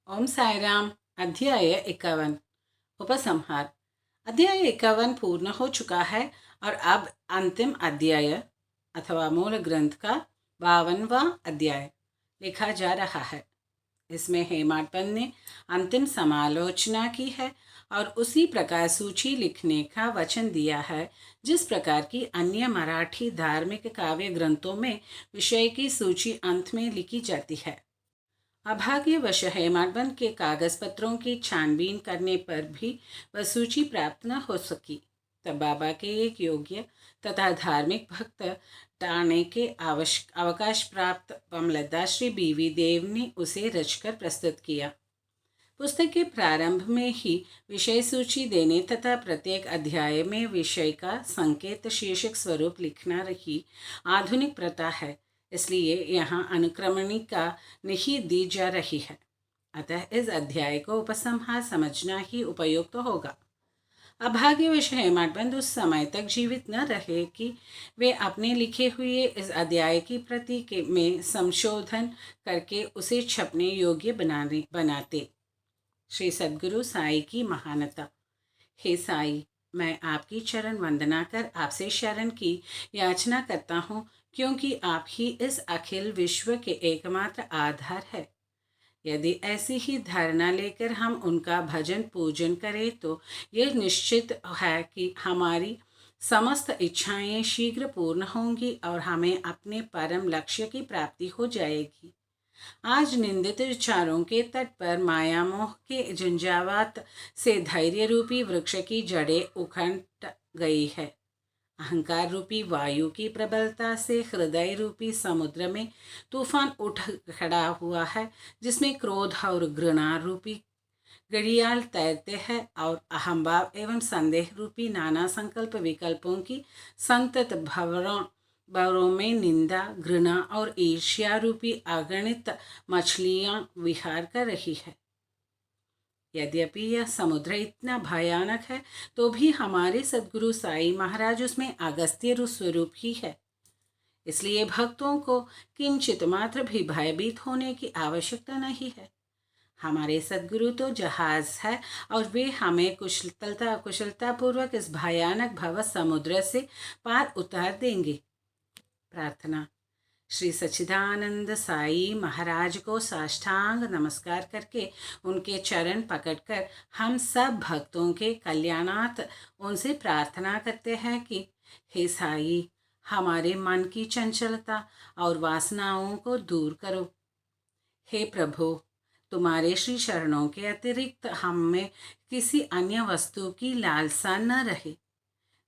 ओम साई राम। अध्याय 51 उपसंहार। अध्याय 51 पूर्ण हो चुका है और अब अंतिम अध्याय अथवा मूल ग्रंथ का 52वां अध्याय लिखा जा रहा है। इसमें हेमाडपंत ने अंतिम समालोचना की है और उसी प्रकार सूची लिखने का वचन दिया है जिस प्रकार की अन्य मराठी धार्मिक काव्य ग्रंथों में विषय की सूची अंत में लिखी जाती है। अभाग्यवश हेमाडपंत के कागज पत्रों की छानबीन करने पर भी वह सूची प्राप्त न हो सकी। तब बाबा के एक योग्य तथा धार्मिक भक्त टाणे के अवकाश प्राप्त पमलदा श्री बीवी देव ने उसे रचकर प्रस्तुत किया। पुस्तक के प्रारंभ में ही विषय सूची देने तथा प्रत्येक अध्याय में विषय का संकेत शीर्षक स्वरूप लिखना रही आधुनिक प्रथा है, इसलिए यहाँ अनुक्रमणिका नहीं दी जा रही है। अतः इस अध्याय को उपसंहार समझना ही उपयुक्त होगा। अभाग्यवश हेमाडपंत उस समय तक जीवित न रहे कि वे अपने लिखे हुए इस अध्याय की प्रति में संशोधन करके उसे छपने योग्य बनाते। श्री सद्गुरु साई की महानता। हे साई, मैं आपकी चरण वंदना कर आपसे शरण की याचना करता हूँ, क्योंकि आप ही इस अखिल विश्व के एकमात्र आधार है। यदि ऐसी ही धारणा लेकर हम उनका भजन पूजन करें तो यह निश्चित है कि हमारी समस्त इच्छाएं शीघ्र पूर्ण होंगी और हमें अपने परम लक्ष्य की प्राप्ति हो जाएगी। आज निंदित विचारों के तट पर माया मोह के झंझावात से धैर्य रूपी वृक्ष की जड़ें उखड़ गई है। अहंकार रूपी वायु की प्रबलता से हृदय रूपी समुद्र में तूफान उठ खड़ा हुआ है, जिसमें क्रोध और घृणा रूपी घड़ियाल तैरते हैं और अहंभाव एवं संदेह रूपी नाना संकल्प विकल्पों की संतत भवरों में निंदा, घृणा और ईर्ष्या रूपी अगणित मछलियां विहार कर रही है। यद्यपि यह समुद्र इतना भयानक है तो भी हमारे सद्गुरु साई महाराज उसमें अगस्त्य स्वरूप ही है। इसलिए भक्तों को किंचित मात्र भी भयभीत होने की आवश्यकता नहीं है। हमारे सद्गुरु तो जहाज है और वे हमें कुशलतापूर्वक इस भयानक भव समुद्र से पार उतार देंगे। प्रार्थना। श्री सच्चिदानंद साई महाराज को साष्टांग नमस्कार करके उनके चरण पकड़कर हम सब भक्तों के कल्याणार्थ उनसे प्रार्थना करते हैं कि हे साई, हमारे मन की चंचलता और वासनाओं को दूर करो। हे प्रभु, तुम्हारे श्री चरणों के अतिरिक्त हम में किसी अन्य वस्तु की लालसा न रहे।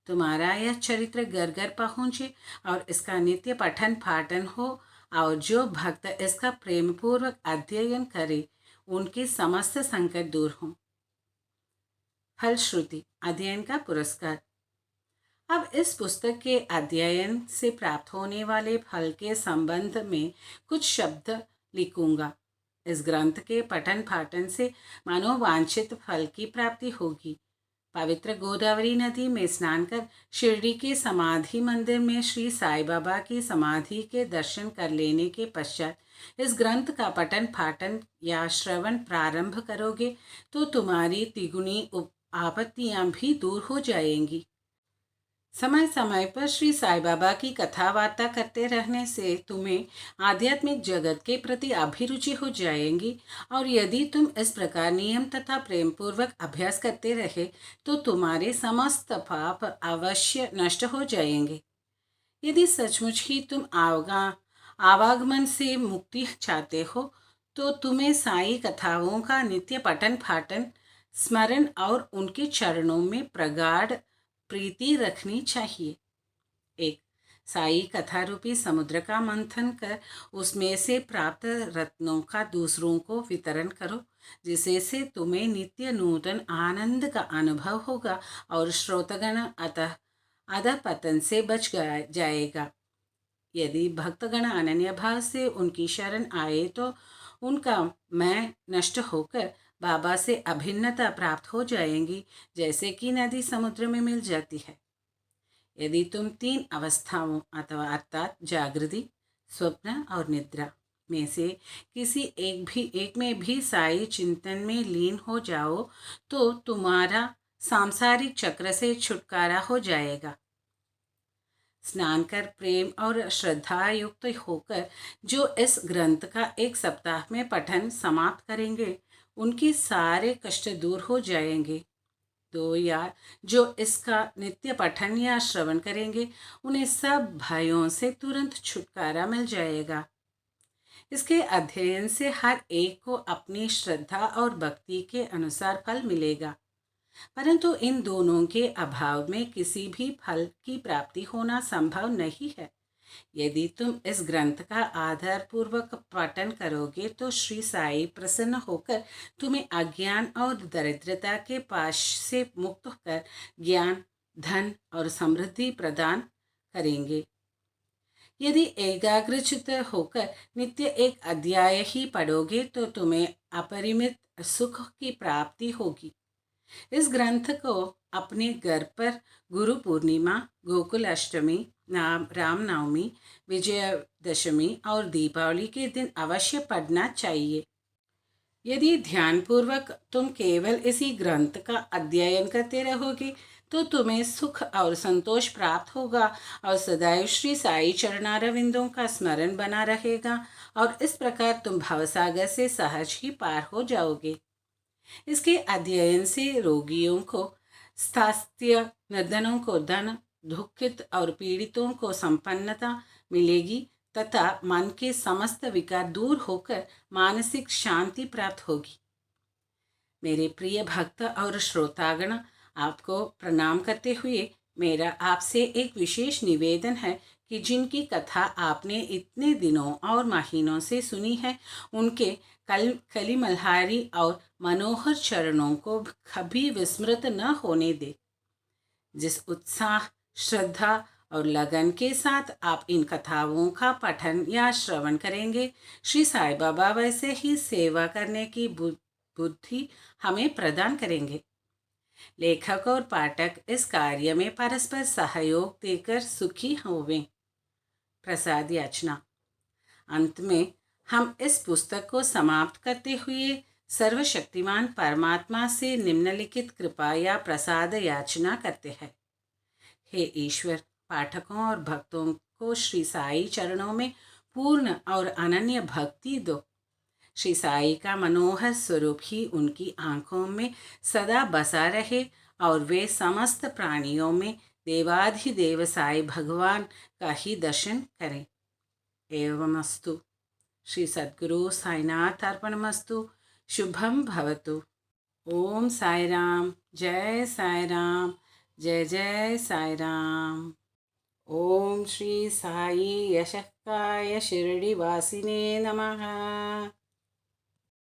तुम्हारा यह चरित्र घर घर पहुँचे और इसका नित्य पठन पाठन हो, और जो भक्त इसका प्रेम पूर्वक अध्ययन करे उनके समस्त संकट दूर हों। फलश्रुति। अध्ययन का पुरस्कार। अब इस पुस्तक के अध्ययन से प्राप्त होने वाले फल के संबंध में कुछ शब्द लिखूंगा। इस ग्रंथ के पठन पाठन से मनोवांछित फल की प्राप्ति होगी। पवित्र गोदावरी नदी में स्नान कर शिरडी के समाधि मंदिर में श्री साई बाबा की समाधि के दर्शन कर लेने के पश्चात इस ग्रंथ का पठन पाठन या श्रवण प्रारंभ करोगे तो तुम्हारी तिगुनी आपत्तियां भी दूर हो जाएंगी। समय समय पर श्री साई बाबा की कथा वार्ता करते रहने से तुम्हें आध्यात्मिक जगत के प्रति अभिरुचि हो जाएंगी, और यदि तुम इस प्रकार नियम तथा प्रेम पूर्वक अभ्यास करते रहे तो तुम्हारे समस्त पाप अवश्य नष्ट हो जाएंगे। यदि सचमुच ही तुम आवागमन से मुक्ति चाहते हो तो तुम्हें साई कथाओं का नित्य पठन पाठन, स्मरण और उनके चरणों में प्रगाढ़ प्रीति रखनी चाहिए। एक, साई कथा रूपी समुद्र का मंथन कर उसमें से प्राप्त रत्नों का दूसरों को वितरण करो, जिससे से तुम्हें नित्य नूतन आनंद का अनुभव होगा और श्रोतगण अधः पतन से बच जाएगा। यदि भक्तगण अनन्य भाव से उनकी शरण आए तो उनका मैं नष्ट होकर बाबा से अभिन्नता प्राप्त हो जाएंगी, जैसे कि नदी समुद्र में मिल जाती है। यदि तुम 3 अवस्थाओं अर्थात जागृति, स्वप्न और निद्रा में से किसी एक में भी साई चिंतन में लीन हो जाओ तो तुम्हारा सांसारिक चक्र से छुटकारा हो जाएगा। स्नान कर प्रेम और श्रद्धा युक्त होकर जो इस ग्रंथ का एक सप्ताह में पठन समाप्त करेंगे उनके सारे कष्ट दूर हो जाएंगे। तो यार, जो इसका नित्य पठन या श्रवण करेंगे उन्हें सब भयों से तुरंत छुटकारा मिल जाएगा। इसके अध्ययन से हर एक को अपनी श्रद्धा और भक्ति के अनुसार फल मिलेगा, परंतु इन दोनों के अभाव में किसी भी फल की प्राप्ति होना संभव नहीं है। यदि तुम इस ग्रंथ का आधार पूर्वक पठन करोगे तो श्री साई प्रसन्न होकर तुम्हें अज्ञान और दरिद्रता के पाश से मुक्त कर ज्ञान, धन और समृद्धि प्रदान करेंगे। यदि एकाग्रचित्त होकर नित्य एक अध्याय ही पढ़ोगे तो तुम्हें अपरिमित सुख की प्राप्ति होगी। इस ग्रंथ को अपने घर पर गुरु पूर्णिमा, गोकुल अष्टमी, रामनवमी, विजयदशमी और दीपावली के दिन अवश्य पढ़ना चाहिए। यदि ध्यानपूर्वक तुम केवल इसी ग्रंथ का अध्ययन करते रहोगे तो तुम्हें सुख और संतोष प्राप्त होगा और सदैव श्री साई चरणारविंदों का स्मरण बना रहेगा और इस प्रकार तुम भवसागर से सहज ही पार हो जाओगे। इसके अध्ययन से रोगियों को स्वास्थ्य, निर्धनों को धन, दुखित और पीड़ितों को संपन्नता मिलेगी तथा मन के समस्त विकार दूर होकर मानसिक शांति प्राप्त होगी। मेरे प्रिय भक्त और श्रोतागण, आपको प्रणाम करते हुए मेरा आपसे एक विशेष निवेदन है कि जिनकी कथा आपने इतने दिनों और महीनों से सुनी है उनके कली मल्हारी और मनोहर चरणों को कभी विस्मृत न होने दे। जिस उत्साह, श्रद्धा और लगन के साथ आप इन कथाओं का पठन या श्रवण करेंगे, श्री साई बाबा वैसे ही सेवा करने की बुद्धि हमें प्रदान करेंगे। लेखक और पाठक इस कार्य में परस्पर सहयोग देकर सुखी होवें। प्रसाद याचना। अंत में हम इस पुस्तक को समाप्त करते हुए सर्वशक्तिमान परमात्मा से निम्नलिखित कृपा या प्रसाद याचना करते हैं। हे ईश्वर, पाठकों और भक्तों को श्री साई चरणों में पूर्ण और अनन्य भक्ति दो। श्री साई का मनोहर स्वरूप ही उनकी आंखों में सदा बसा रहे और वे समस्त प्राणियों में देवाधिदेव साई भगवान का ही दर्शन करें। एवमस्तु। श्री सद्गुरु साईनाथ अर्पणमस्तु। शुभम भवतु। ओम साई राम। जय साई राम। जय जय साई राम। ओम श्री साई यशक्काय शिरडिवासिने नमः।